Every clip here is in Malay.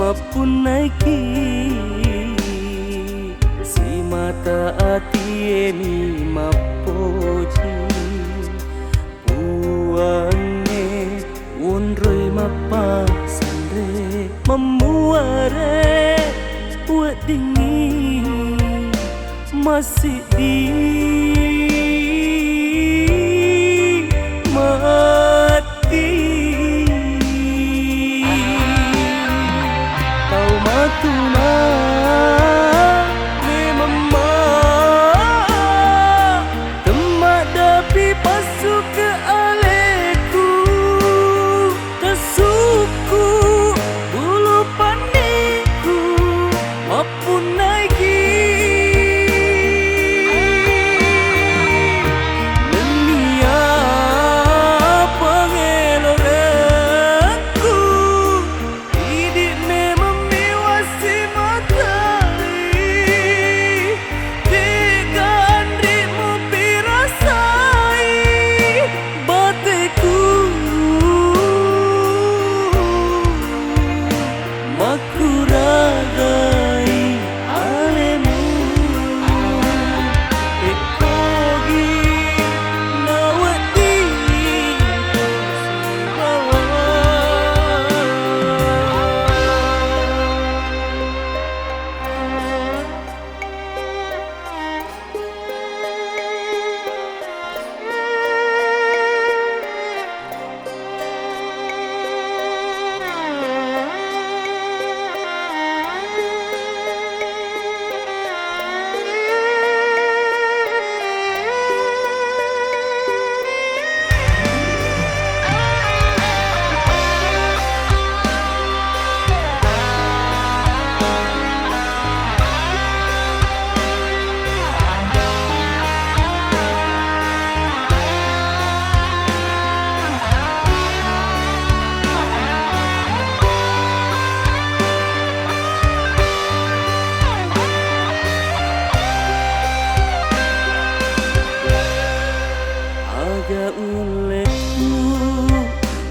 mapun naiki si mata ati emi mapoji puange unroi mapa sandre memuare wedingi masih di mati tau matuna me mama temak dapi pasu ke aleku tersuku bulu paniku mapun lagi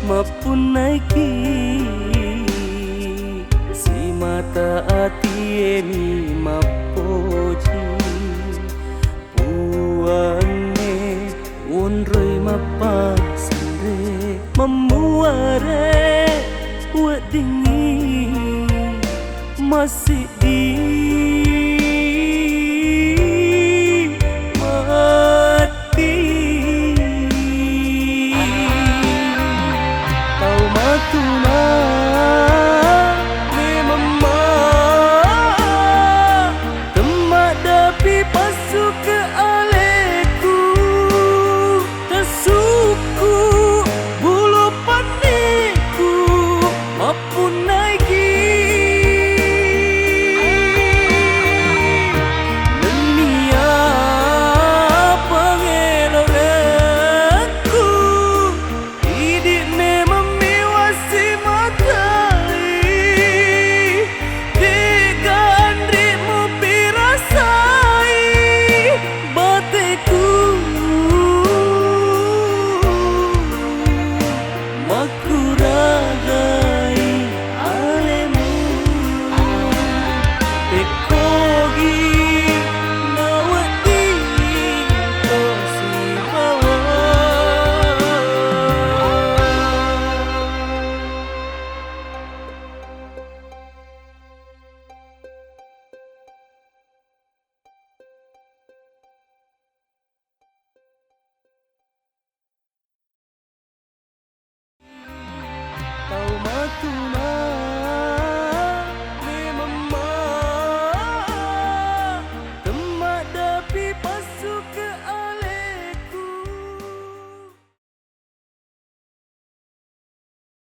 mapun naiki si mata ati emi mapoji puange unroi mapa sandre memuare wedingi masih di matuna me mama temak dapi pasu ke aleku tersuku bulu paniku mapun lagi dunia pengeloreku hidup memang tau matuna